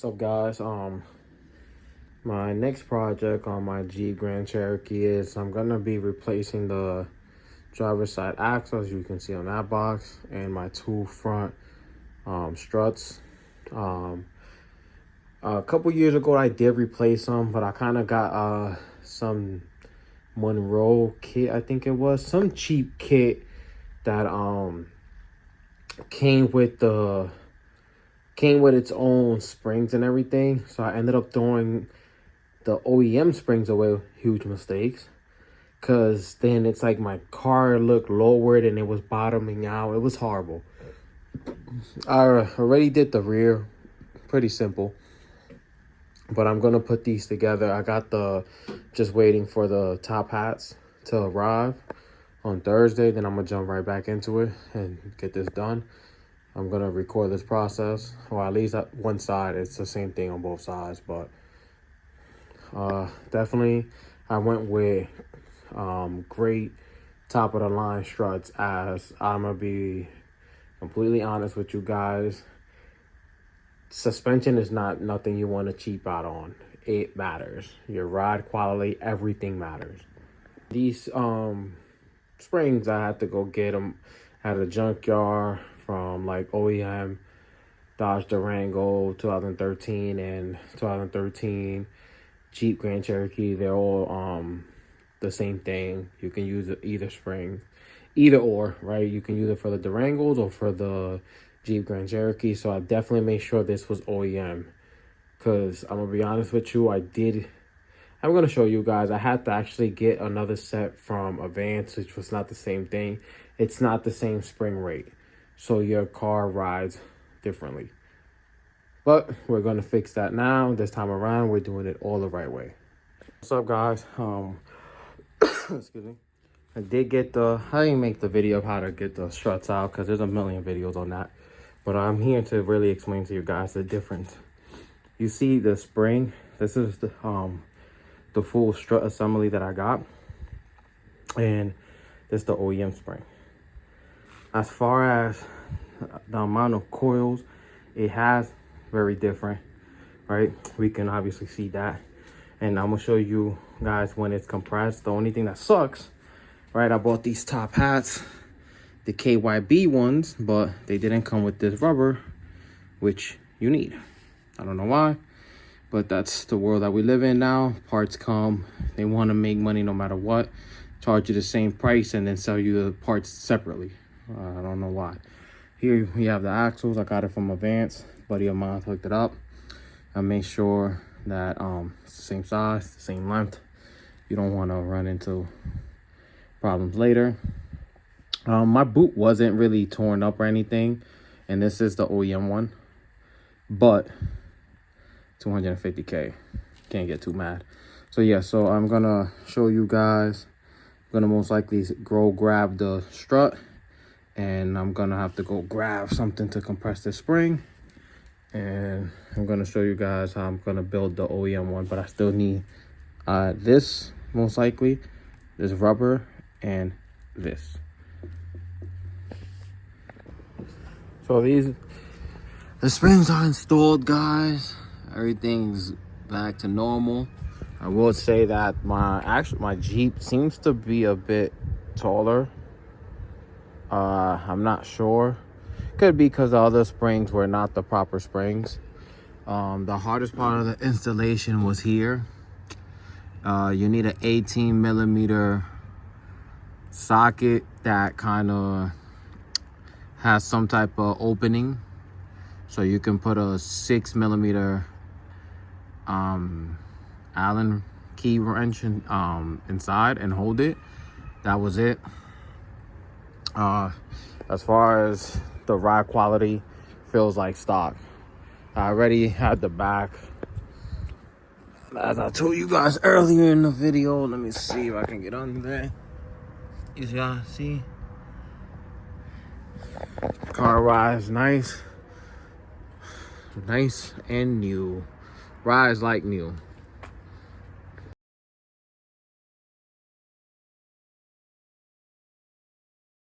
What's up, guys? My next project on my Jeep Grand Cherokee is I'm gonna be replacing the driver's side axle, as you can see on that box, and my two front struts. A couple years ago I did replace them, but I kind of got some Monroe kit, I think it was some cheap kit that came with its own springs and everything. So I ended up throwing the OEM springs away. Huge mistakes, because then it's like my car looked lowered and it was bottoming out. It was horrible. I already did the rear, pretty simple, but I'm gonna put these together. I got just waiting for the top hats to arrive on Thursday. Then I'm gonna jump right back into it and get this done. I'm gonna record this process, or at least at one side. It's the same thing on both sides, but definitely I went with great top of the line struts, as I'm gonna be completely honest with you guys. Suspension is not nothing you want to cheap out on. It matters. Your ride quality, everything matters. These springs, I had to go get them at a junkyard from like OEM, Dodge Durango 2013 and 2013 Jeep Grand Cherokee. They're all the same thing. You can use either spring, either or, right? You can use it for the Durangos or for the Jeep Grand Cherokee. So I definitely made sure this was OEM, because I'm gonna be honest with you, I'm gonna show you guys, I had to actually get another set from Advance, which was not the same thing. It's not the same spring rate, so your car rides differently. But we're gonna fix that now. This time around, we're doing it all the right way. What's up, guys? Excuse me. I didn't make the video of how to get the struts out, because there's a million videos on that. But I'm here to really explain to you guys the difference. You see the spring? This is the full strut assembly that I got, and this is the OEM spring. As far as the amount of coils it has, very different, right? We can obviously see that, and I'm gonna show you guys when it's compressed. The only thing that sucks, right, I bought these top hats, the KYB ones, but they didn't come with this rubber, which you need. I don't know why, but that's the world that we live in now. Parts come, they want to make money no matter what, charge you the same price and then sell you the parts separately. I don't know why. Here we have the axles. I got it from Advance. Buddy of mine hooked it up. I made sure that it's the same size, the same length. You don't want to run into problems later. My boot wasn't really torn up or anything, and this is the OEM one, but 250K, can't get too mad. So yeah, so I'm gonna show you guys. I'm gonna most likely go grab the strut, and I'm gonna have to go grab something to compress the spring, and I'm gonna show you guys how I'm gonna build the OEM one. But I still need this, most likely, this rubber, and this. So the springs are installed, guys. Everything's back to normal. I will say that my Jeep seems to be a bit taller. I'm not sure. Could be because the other springs were not the proper springs. The hardest part of the installation was here. You need an 18mm socket that kind of has some type of opening, so you can put a 6mm Allen key wrench inside and hold it. That was it. As far as the ride quality, feels like stock. I already had the back, as I told you guys earlier in the video. Let me see if I can get under there. You guys see? Car rides nice and new. Rides like new.